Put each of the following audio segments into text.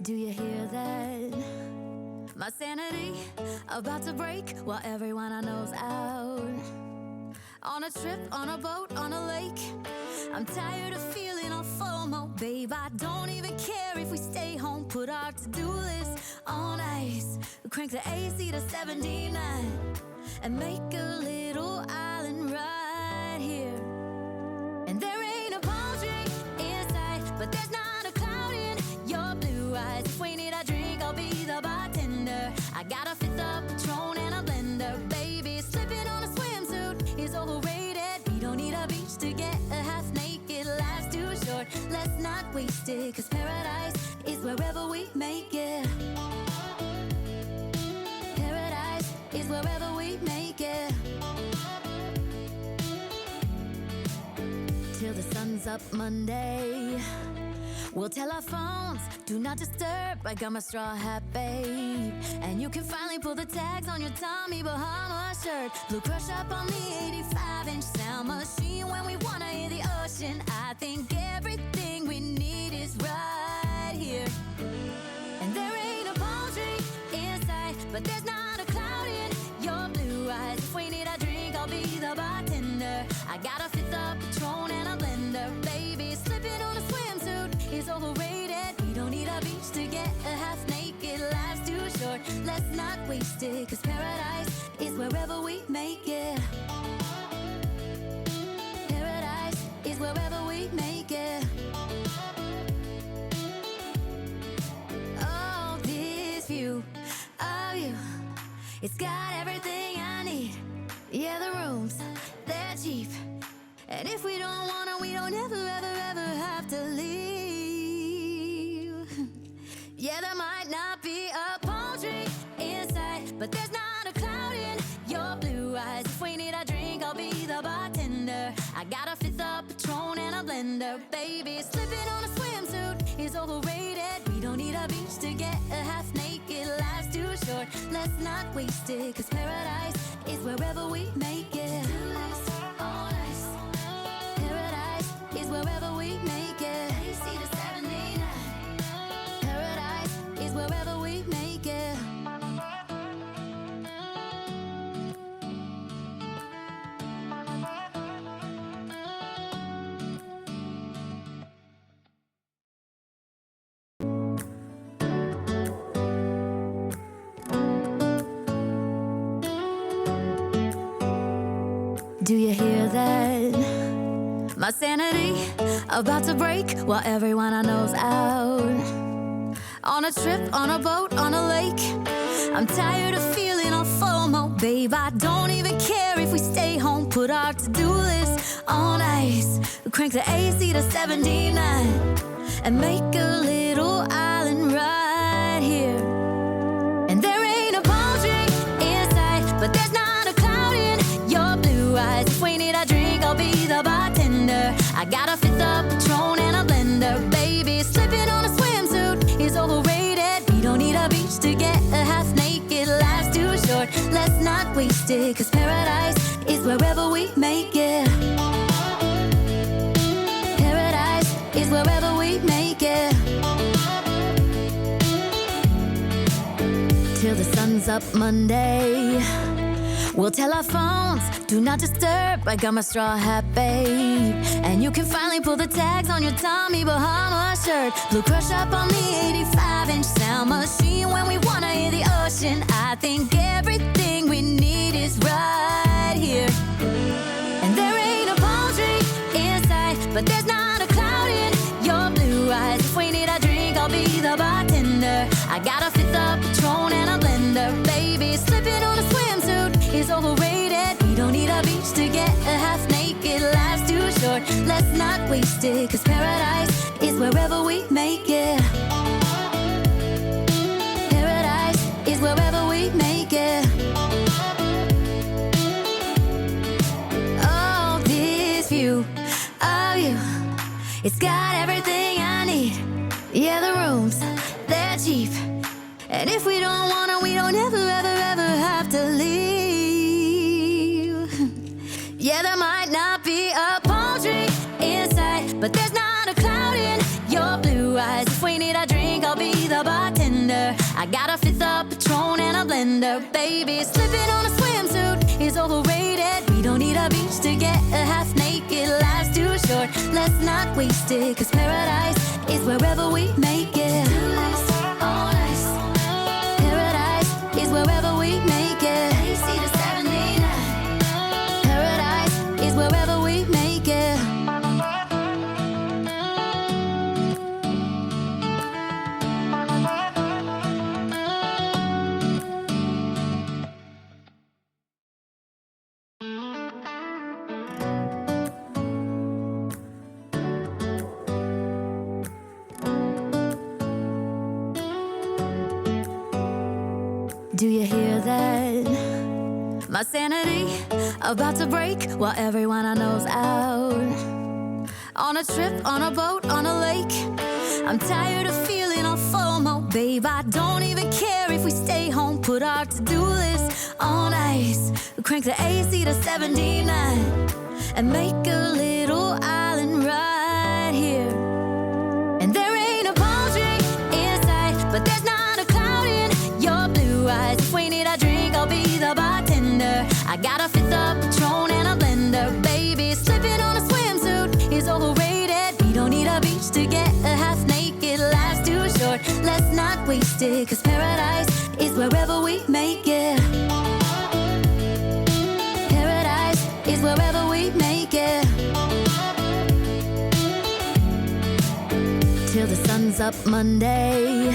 Do you hear that? My sanity about to break while everyone I know's out. On a trip, on a boat, on a lake. I'm tired of feeling all FOMO, babe. I don't even care if we stay home. Put our to-do list on ice. Crank the AC to 79 and make a little island right here. And there ain't a palm tree in sight, but there's not a cloud in your blue eyes. If we need a drink, I'll be the bartender. I got a fifth of Patron and a blender, baby. Slipping on a swimsuit is overrated. We don't need a beach to get a half naked. Life's too short, let's not waste it, 'cause paradise is wherever we make it. Paradise is wherever we make it. Till the sun's up Monday, we'll tell our phones, do not disturb. I got my straw hat, babe. And you can finally pull the tags on your Tommy Bahama shirt. Blue crush up on the 85-inch sound machine. When we wanna hear the ocean, I think everything we need is right here. And there ain't a palm tree in sight, but there's not a cloud in your blue eyes. If we need a drink, I'll be the bartender. I got a fifth of Patron and a blender, baby. Slipping on a swimsuit is overrated. We don't need a beach to get a half naked. Life's too short, let's not waste it, 'cause paradise is wherever we make it. Paradise is wherever we make it. Oh, this view of you, it's got everything I need. Yeah, the rooms, they're cheap. And if we don't wanna, we don't ever, ever, ever have to leave. Yeah, there might not be a palm tree in sight, but there's not a cloud in your blue eyes. If we need a drink, I'll be the bartender. I got a fifth of Patron and a blender, baby. Slipping on a swimsuit is overrated. We don't need a beach to get a half naked. Life's too short, let's not waste it, 'cause paradise is wherever we make it. Paradise is wherever we make it. AC to 79. Paradise is wherever we make it. Do you hear that? My sanity about to break while everyone I know's out. On a trip, on a boat, on a lake. I'm tired of feeling all FOMO, babe. I don't even care if we stay home. Put our to-do list on ice. Crank the AC to 79 and make a little island right here. And there ain't a palm tree in sight, but there's not a cloud in your blue eyes. If we need a drink, I'll be the bartender. I got a fifth of Patron and a blender, baby. Slipping on a swimsuit is overrated. We don't need a beach to get a half naked. Life's too short, let's not waste it, 'cause paradise is wherever we make it. Paradise is wherever we make it. Till the sun's up Monday, we'll tell our phones, do not disturb. I got my straw hat, babe. And you can finally pull the tags on your Tommy Bahama shirt. Blue crush up on the 85-inch sound machine. When we wanna hear the ocean, I think everything we need is right here. And there ain't a palm tree in sight, but there's not a cloud in your blue eyes. If we need a drink, I'll be the bartender. I got a fifth of Patron and a blender, baby. Slipping on a swimsuit is overrated. We don't need a beach to get a half naked. Life's too short, let's not waste it, 'cause paradise is wherever we make it. Paradise is wherever we make it. Oh, this view of you, it's got everything I need. Yeah, the rooms, they're cheap. And if we don't wanna, we don't ever, ever, ever have to leave. Yeah, there might not be a palm tree in sight, but there's not a cloud in your blue eyes. If we need a drink, I'll be the bartender. I got a fifth of Patron and a blender. Baby, slipping on a swimsuit is overrated. We don't need a beach to get a half naked. Life's too short, let's not waste it. Cause paradise is wherever we make it. All nice. Paradise is wherever we make it. AC to 79. Paradise is wherever we make it. Do you hear that? My sanity about to break while everyone I know's out. On a trip, on a boat, on a lake. I'm tired of feeling all FOMO, babe. I don't even care if we stay home. Put our to-do list on ice. Crank the AC to 79 and make a little island right here. And there ain't a palm tree in sight, but there's not a cloud in your blue eyes. If we need a drink, I'll be the bartender. I got a fifth of Patron and a blender. Baby, slipping on a swimsuit is overrated. We don't need a beach to get a half naked. Life's too short, let's not waste it. Cause paradise is wherever we make it. Paradise is wherever we make it. Till the sun's up Monday,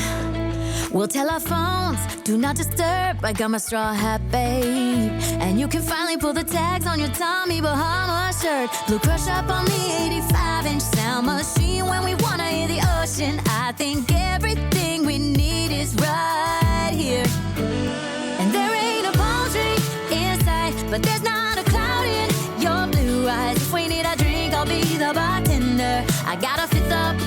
we'll tell our phones, do not disturb. I got my straw hat, babe. And you can finally pull the tags on your Tommy Bahama shirt. Blue crush up on the 85-inch sound machine. When we wanna hear the ocean, I think everything we need is right here. And there ain't a palm tree in sight, but there's not a cloud in your blue eyes. If we need a drink, I'll be the bartender. I got a fifth of